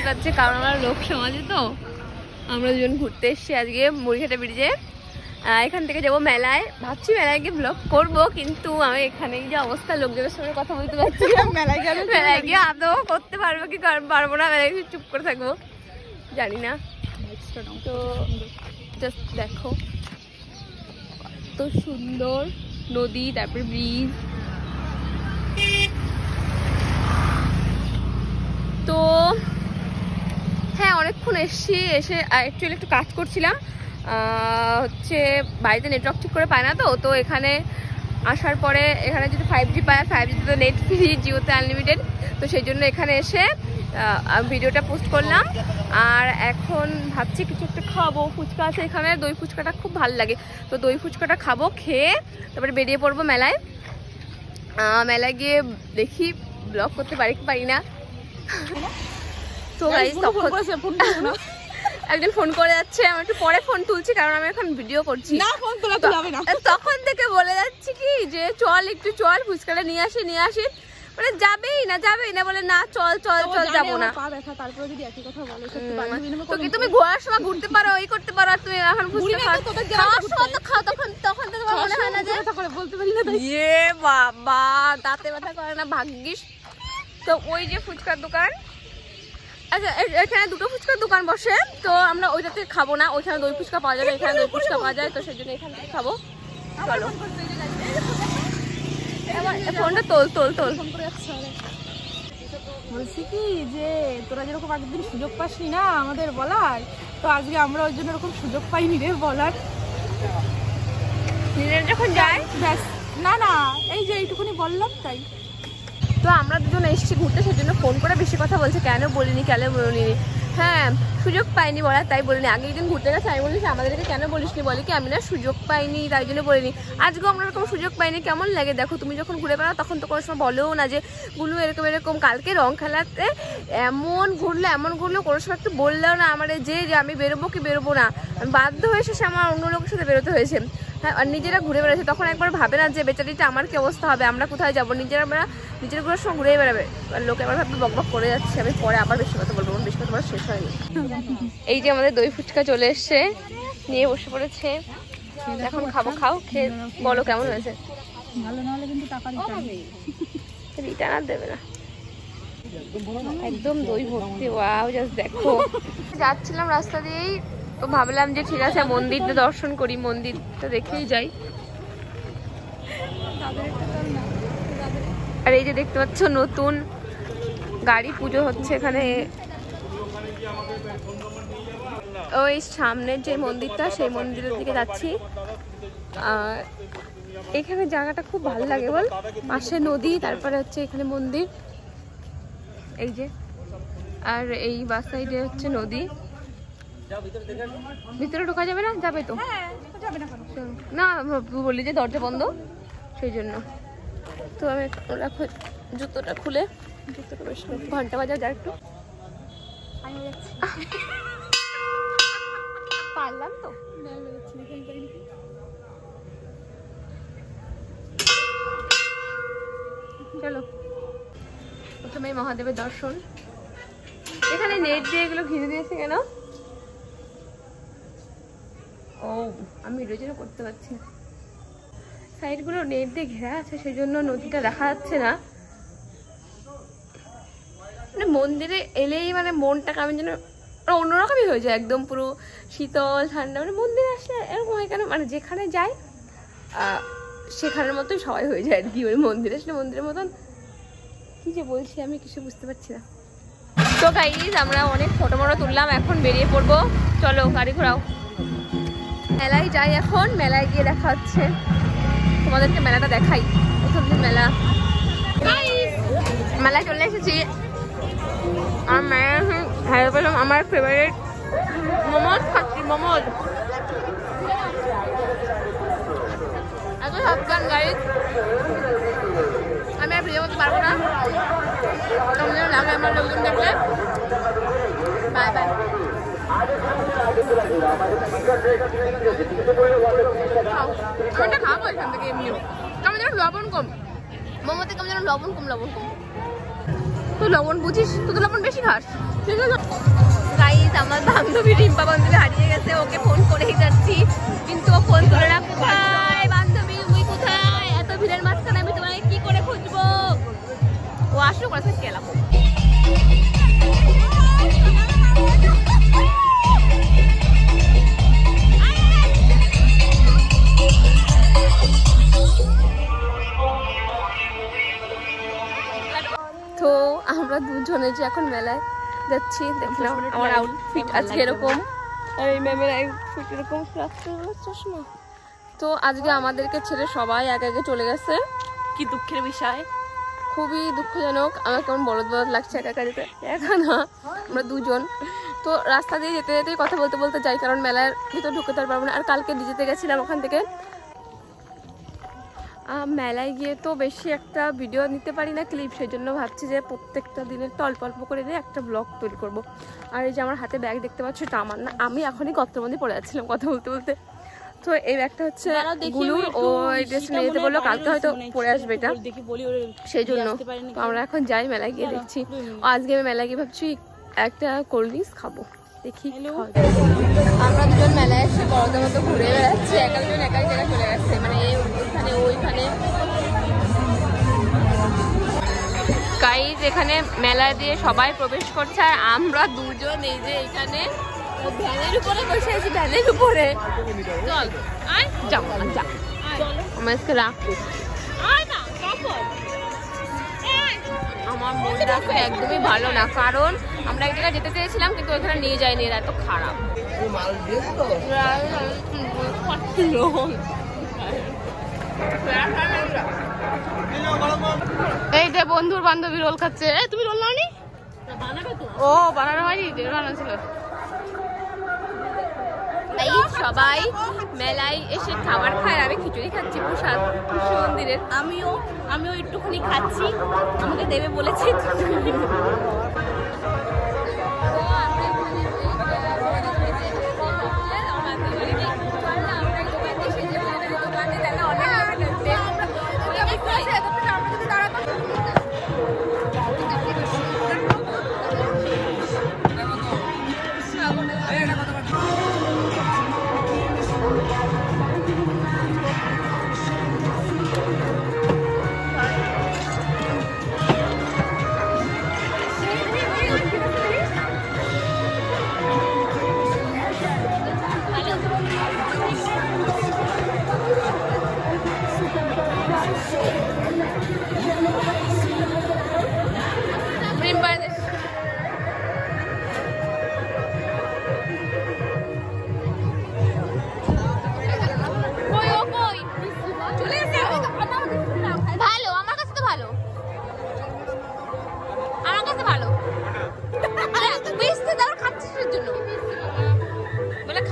পাচ্ছে, কারণ আমরা লোক সমাজে তো আমরা দুজন ঘুরতে এসেছি আজকে মুড়িঘাটা ব্রিজে। এখান থেকে যাবো মেলায়, ভাবছি মেলায় গিয়ে ব্লগ করবো, কিন্তু আমি এখানে যে অবস্থা লোকজনের সঙ্গে কথা বলতে পারছি মেলায় গিয়ে আদৌ করতে পারবো কি পারবো না, মেলায় চুপ করে থাকবো জানি না। তো জাস্ট দেখো কত সুন্দর নদী, তারপর ব্রিজ। তো হ্যাঁ অনেকক্ষণ এসছি, এসে অ্যাকচুয়ালি একটু কাজ করছিলাম, হচ্ছে বাড়িতে নেটওয়ার্ক ঠিক করে পায় না, তো এখানে আসার পরে এখানে যদি 5G পায়, 5G তো নেট ফ্রি, জিওতে আনলিমিটেড, তো সেই জন্য এখানে এসে ভিডিওটা পোস্ট করলাম। আর এখন ভাবছি কিছু একটা খাবো, ফুচকা আছে এখানে, দই ফুচকাটা খুব ভালো লাগে, তো দই ফুচকাটা খাবো, খেয়ে তারপরে বেরিয়ে পড়বো মেলায়। মেলায় গিয়ে দেখি ব্লগ করতে পারি না। তো গাইস একজন ফোন করে যাচ্ছে, আমি একটু পরে ফোন তুলছি কারণ আমি এখন ভিডিও করছি। তখন থেকে বলে যাচ্ছি কি যে চল একটু চল ফুচকাটা নিয়ে আসি, মানে যাবেই না বলে না চল যাবো না। তুমি ঘোরার সময় ঘুরতে পারো, এই করতে পারো, আর তুমি এখন ফুচকা খাও, তখন থেকে মনে হয় না যে বলতে পারি না বাবা দাঁতে ব্যথা করে না ভাগ্যিস। তো ওই যে ফুচকার দোকান, আচ্ছা এখানে দুটো ফুচকার দোকান বসে, তো আমরা ওইটাতে খাবো না, ওইখানে দই ফুচকা পাওয়া যাবে, এখানে দই ফুচকা পাওয়া যায়, তো সেই জন্য এখান থেকে খাবো। চলো ফোনটা তোল বলছি কি যে তোরা যেরকম আগের দিন সুযোগ পাসনি না আমাদের বলার, তো আজকে আমরা ওই জন্য এরকম সুযোগ পাইনি রে বলার। নিজের যখন যায় ব্যাস, না এই যে এইটুকুনি বললাম তাই। তো আমরা দুজন এসেছি ঘুরতে, সেই জন্য ফোন করে বেশি কথা বলছে, কেন বলিনি হ্যাঁ সুযোগ পাইনি বলার, তাই বলিনি। আগের দিন ঘুরতে গেছে আমি বলেছি আমাদেরকে কেন বলিসনি, বলে কি আমি না সুযোগ পাইনি তাই জন্য বলিনি। আজকেও আমরা এরকম সুযোগ পাইনি, কেমন লাগে দেখো। তুমি যখন ঘুরে বেড়াও তখন তো কোনো সময় বলেও না যে গুলো এরকম কালকে রং খেলাতে এমন ঘুরলো কোনো সময় একটু বললেও না আমার যে আমি বেরোবো কি বেরোবো না, আমি বাধ্য হয়ে শেষে আমার অন্য লোকের সাথে বেরোতে হয়েছে। হ্যাঁ আর নিজেরা ঘুরে বেড়াচ্ছে, তখন একবার ভাবে না যে বেচারিটা আমার কি অবস্থা হবে, আমরা কোথায় যাবো, নিজের ঘুরার সময় ঘুরেই বেড়াবে। আর লোকে আবার ভাববে বকবক করে যাচ্ছে, আমি পরে আবার বেশি কথা বলবো, বেশি কথা বলা শেষ হয়নি। এই যে আমাদের দই ফুচকা চলে এসছে, নিয়ে বসে পড়েছে, এখন খাও, খেয়ে বলো কেমন হয়েছে। ভালো না হলে কিন্তু টাকা রিটার্ন আর দেবে না, একদম দই ভর্তি। ওয়াও জাস্ট দেখো। যাচ্ছিলাম রাস্তা দিয়েই, তো ভাবলাম যে ঠিক আছে মন্দিরটা দর্শন করি, মন্দিরটা দেখেই যাই। আর এই যে দেখতে পাচ্ছ নতুন গাড়ি পুজো হচ্ছে এখানে, ওই সামনের যে মন্দিরটা সেই মন্দিরের দিকে যাচ্ছি। আর এখানে জায়গাটা খুব ভালো লাগে বল, পাশে নদী, তারপরে হচ্ছে এখানে মন্দির, এই যে, আর এই বাস সাইডে হচ্ছে নদী। ভিতরে ঢোকা যাবে না? যাবে তো না, বললি যে দরজা বন্ধ সেই জন্য। তো আমি জুতোটা খুলে, জুতোটা বেশ ঘন্টা বাজার যা একটু পারলাম তো। চলো প্রথমে মহাদেবের দর্শন। এখানে নেট দিয়ে এগুলো ঘিরে দিয়েছে কেন? ও আমি ভিডিও যেন করতে পারছি না, সাইডগুলো নেট দিয়ে ঘেরা আছে সেই জন্য নদীটা দেখা যাচ্ছে না। মানে মন্দিরে এলেই মানে মনটা কেমন যেন অন্যরকমই হয়ে যায়, একদম পুরো শীতল ঠান্ডা। মানে মন্দিরে আসলে এরকম হয় কেন, মানে যেখানে যাই সেখানের মতোই সবাই হয়ে যায় আর কি। ওই মন্দিরে আসলে মন্দিরের মতন, কি যে বলছি আমি কিছু বুঝতে পারছি না। তো গাইস আমরা অনেক ফটো তুললাম, এখন বেরিয়ে পড়বো, চলো গাড়ি ঘোরাও। মেলায় যাই এখন, মেলায় গিয়ে দেখা হচ্ছে, তোমাদেরকে মেলাটা দেখাই। প্রথম দিন মেলায় চলে এসেছি। আর মেলায় পেলাম আমার ফেভারিট মোমোজ খাচ্ছি, মোমোজ। এত সাবধান গাইস, আমি আর ভিডিও করতে পারবো না, তোমাদের লাগে আমার লোকজন দেখলে। Bye bye. আমি খাবো এখান থেকে, এমনিও কেমন যেন লবণ কম, মোমোতে কেমন যেন লবণ কম। তুই লবণ বুঝিস, তুই তো লবণ বেশি খাস। গাইস আমার বান্ধবী রিম্পা বান্ধবী হারিয়ে গেছে, ওকে ফোন করেই যাচ্ছি কিন্তু ও ফোন করে না। কোথায় বান্ধবী, তুই কোথায়? এত ভিড়ের মাঝখানে আমি তোমাকে কি করে খুঁজবো? ও আসলো কোথা থেকে এলাম। তো আমরা দুজনে যে এখন মেলায় যাচ্ছি, দেখলাম আমার আউটফিট আজকে এরকম, আর এই ম্যামের আউটফিট এরকম, চশমা। তো আজকে আমাদেরকে ছেড়ে সবাই একে একে চলে গেছে, কি দুঃখের বিষয়, খুবই দুঃখজনক। আমার কেমন বলদ বলদ লাগছে একা একা যেতে, একা না আমরা দুজন। তো রাস্তা দিয়ে যেতে যেতেই কথা বলতে বলতে যাই, কারণ মেলার ভিতর ঢুকতে পারবো না। আর কালকে ডিজেতে গেছিলাম, ওখান থেকে মেলায় গিয়ে তো বেশি একটা ভিডিও নিতে পারি না, ক্লিপ, সেই জন্য ভাবছি যে প্রত্যেকটা দিনের তো অল্প অল্প করে দিয়ে একটা ব্লগ তৈরি করব। আর এই যে আমার হাতে ব্যাগ দেখতে পাচ্ছ, এটা আমার না, আমি এখনই গত্রবন্দি পড়ে যাচ্ছিলাম কথা বলতে বলতে। তো এই ব্যাগটা হচ্ছে গুলুর, ও এই ড্রেস নিয়ে যেতে বললো, কালকে হয়তো পরে আসবে এটা, সেই জন্য। তো আমরা এখন যাই মেলায় গিয়ে, দেখছি আজকে আমি মেলায় গিয়ে ভাবছি একটা কোল্ড ড্রিঙ্কস খাবো, দেখি। আমরা দুজন মেলায় এসে বড়দের মতো ঘুরে বেড়াচ্ছি, এক একজন এক এক জায়গায় চলে যাচ্ছে, মানে ওইখানে ওইখানে। গাইজ এখানে মেলা দিয়ে সবাই প্রবেশ করছে, আর আমরা দুজন এই যে এখানে ভ্যানের উপরে বসে আছি, ভ্যানের উপরে। চল যাও যা, আমার আজকে রাখো। আমার মনটা একদমই ভালো না, কারণ আমরা এক জায়গায় যেতে চেয়েছিলাম কিন্তু ওখানে নিয়ে যায়নি, এরা এত খারাপ। এই যে বন্ধুর বান্ধবী রোল খাচ্ছে। তুমি রোল নাওনি? ও বানানো হয়নি, বানানো ছিল। সবাই মেলায় এসে খাবার খায়, আমি খিচুড়ি খাচ্ছি প্রসাদ কৃষ্ণ মন্দিরের। আমিও একটুখানি খাচ্ছি, আমাকে দেবে বলেছে।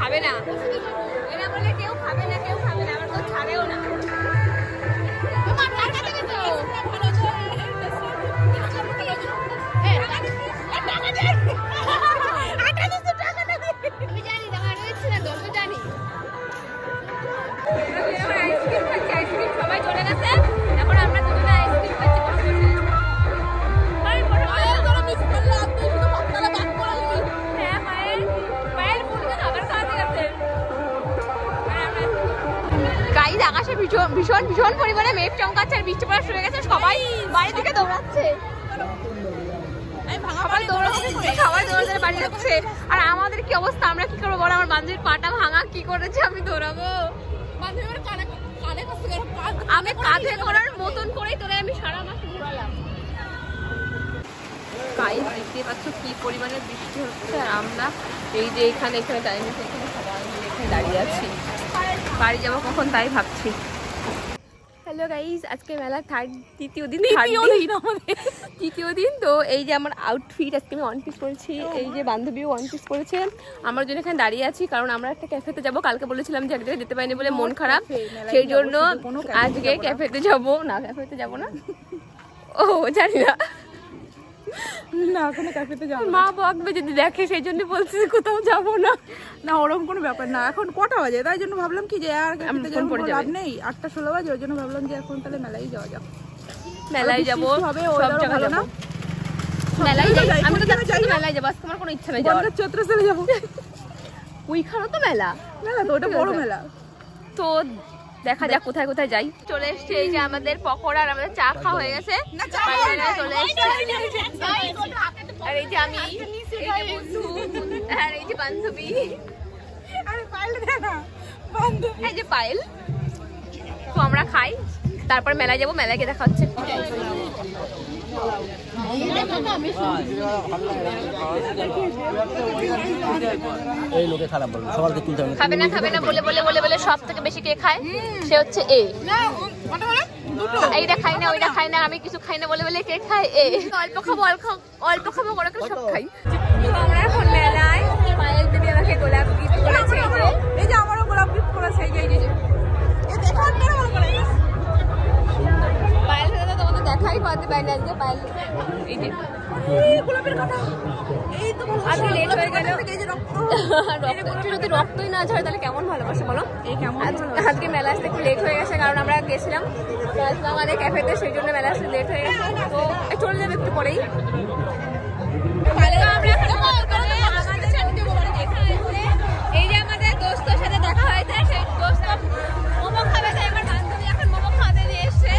খাবে না, এরা বলে কেউ খাবে না, কেউ খাবে না, আমার কেউ ছাড়েও না। সবাই চলে গেছে, এখন আমরা দুজনে আইসক্রিম খাচ্ছি। আকাশে ভীষণ ভীষণ ভীষণ পরিমাণে মেঘ চমকাচ্ছে, আর বৃষ্টি পড়া শুরু গেছে, সবাই বাড়ি থেকে দৌড়াচ্ছে, সবাই দৌড়াতে বাড়ি যাচ্ছে। আর আমাদের কি অবস্থা, আমরা কি করবো বলো? আমার বান্ধবীর পাটা ভাঙা, কি করেছে, আমি দৌড়াবো, আমি কাঁধে করার মতন করেই তোরা আমি সারা মাস ঘুরালাম। গাইস দেখতে পাচ্ছ কি পরিমাণে বৃষ্টি হচ্ছে, আর আমরা এই যে এখানে দাঁড়িয়ে সবাই এখানে দাঁড়িয়ে আছি, বাড়ি যাবো কখন তাই ভাবছি। হ্যালো গাইস, আজকে মেলা তৃতীয় দিন। তো এই যে আমার আউটফিট, আজকে আমি ওয়ান পিস করেছি, এই যে বান্ধবীও ওয়ান পিস করেছে। আমার জন্য এখানে দাঁড়িয়ে আছি, কারণ আমরা একটা ক্যাফেতে যাবো, কালকে বলেছিলাম যে এক জায়গায় যেতে পারিনি বলে মন খারাপ, সেই জন্য আজকে ক্যাফেতে যাবো। না ক্যাফেতে যাবো না, ও জানি না, কোনো ক্যাফেতে যাবো, মা বকবে যদি দেখে, সেই জন্য বলছি কোথাও যাবো না। না ওরকম কোনো ব্যাপার না, এখন কটা বাজে, তাই জন্য ভাবলাম কি যে আর ক্যাফেতে যাবো লাভ নেই, 8:16 বাজে, ওই জন্য ভাবলাম যে এখন তাহলে মেলায় যাওয়া যাক, মেলায় যাবো, হবে সব জায়গা ভালো না। মেলায় যাই, আমি তো যাচ্ছি তো মেলায় যাবো, আজকে আমার কোনো ইচ্ছা নেই যাওয়ার। চৈত্র সেলে যাবো। ওইখানেও তো মেলা, মেলা তো ওটা বড় মেলা। তো দেখা যাক কোথায় কোথায় যাই। চলে এসছে এই যে আমাদের পকোড়া আর আমাদের চা খাওয়া হয়ে গেছে, চলে এসছে। আর এই যে আমি, এই যে বন্ধু, আর এই যে বান্ধবী, এই যে পায়েল। তো আমরা খাই, তারপর মেলায় যাবো, মেলায় গিয়ে দেখা হচ্ছে। খাবে না খাবে না বলে বলে বলে বলে সব থেকে বেশি কে খায়, সে হচ্ছে এ। এইটা খাই না, ওইটা খাই না, আমি কিছু খাই না বলে বলে কে খায়, এ। অল্প খাবো অল্প খাবো করে সব খাই। আমরা এখন মেলায়, পায়েল দিদি আমাকে গোলাপ গিফট করেছে, এই যে আমারও গোলাপ গিফট করেছে, এই যে পায়েল সাথে তোমাদের দেখাই করতে পারি না আজকে। পায়েল এই যে গোলাপের কথা, এই তো আজকে লেট হয়ে গেল। যদি রক্তই না ঝরে তাহলে কেমন ভালোবাসে বলো? আজকে মেলা আসতে একটু লেট হয়ে গেছে, কারণ আমরা গেছিলাম আমাদের ক্যাফেতে, সেই জন্য মেলা আসতে লেট হয়ে গেছে। তো চলে যাবে একটু পরেই। এই যে আমাদের দোস্তর সাথে দেখা হয়েছে, সেই দোস্ত মোমো খাবে, তাই আমার বান্ধবী এখন মোমো খাওয়াতে নিয়ে এসছে।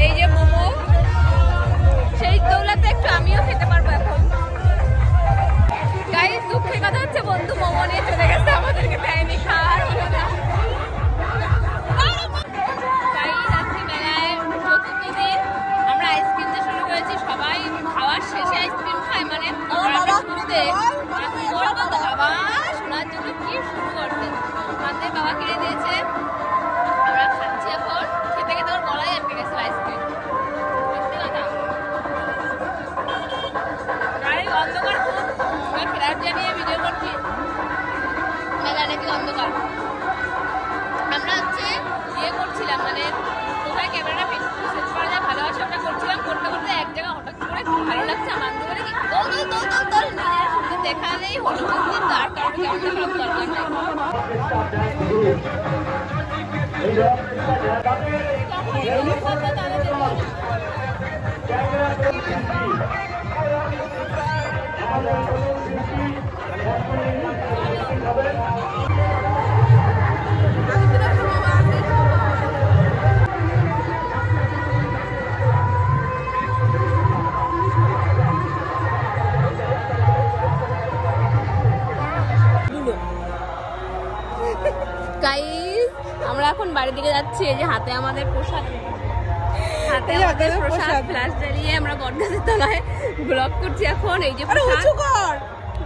এই যে মোমো, সেই দৌলাতে একটু আমিও খেতে পারবো এখন। গাইস, দুঃখের কথা হচ্ছে বন্ধু মোমো নিয়ে চলে গেছে, আমাদেরকে দেয়নি, খাওয়ার হলো না। গাইস, আজকে মেলায় চতুর্থ দিন, আমরা আইসক্রিম দিয়ে শুরু করেছি, সবাই খাওয়ার শেষে আইসক্রিম খায়, মানে শুরুতে বাবা শোনার জন্য কি শুরু করছে, আমাদের বাবা কিনে দিয়েছে, আমরা খাচ্ছি এখন, খেতে খেতে ওর গলায় আটকে গেছে আইসক্রিম। সত্যি কথা, গাড়ি অন্ধকার খুব, আমরা ফ্ল্যাট জানিয়ে ভিডিও করছি, মেলা নাকি অন্ধকার। আমরা হচ্ছে ইয়ে করছিলাম, মানে কোথায় ক্যামেরাটা সেট করা যায় ভালো আছে ওটা করছিলাম, করতে করতে এক জায়গায় হঠাৎ করে ভালো লাগছে, আমার বান্ধবী বলে কি দল দল দল দল দল নিজের সুন্দর দেখালেই হলো, কিন্তু তার কারণে কেমন খারাপ দরকার নেই। গাইস, আমরা এখন বাড়ির দিকে যাচ্ছি, এই যে হাতে আমাদের প্রসাদ, হাতে আমাদের প্রসাদ ফ্ল্যাশ জ্বালিয়ে আমরা বটগাছের তলায় ব্লগ করছি এখন। এই যে প্রসাদ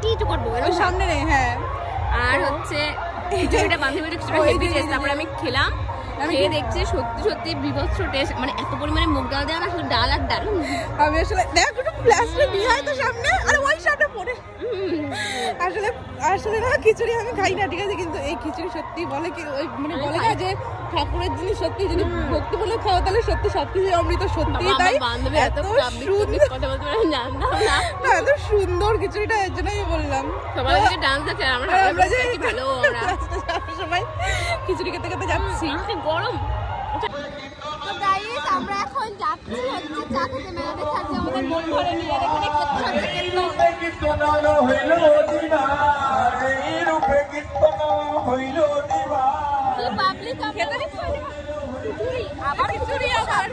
কি তো করবো সামনে নেই, হ্যাঁ। আর হচ্ছে খিচুড়িটা বান্ধবীটা কিছুটা হেভি টেস্ট, তারপরে আমি খেলাম, খেয়ে দেখছি সত্যি সত্যি বিভৎস টেস্ট, মানে এত পরিমাণে মুগ ডাল দেওয়া না, শুধু ডাল আর ডাল। আমি আসলে দেখ একটু ফ্ল্যাশটা নিয়ে আয় তো সামনে, আরে ওই সামনে পড়ে। আসলে আসলে না খিচুড়ি আমি খাই না, ঠিক আছে, কিন্তু এই খিচুড়ি সত্যি বলে কি, ওই মানে বলে না যে ঠাকুরের জিনিস সত্যি যদি ভক্তি বলে খাওয়া তাহলে সত্যি সবকিছু অমৃত, সত্যি তাই। এত এত সুন্দর খিচুড়িটা, এর জন্য আমি বললাম সবাই ডান্স দেখে আমরা সবাই খিচুড়ি খেতে খেতে যাচ্ছি, গরম। তো গাইস, আমরা এখন যাচ্ছি হচ্ছে চা খেতে, মেলা দেখাচ্ছি আমাদের মন ভরে নিয়ে, এখানে করতে হচ্ছে কিন্তু পাবলিক আবার খিচুড়ি আবার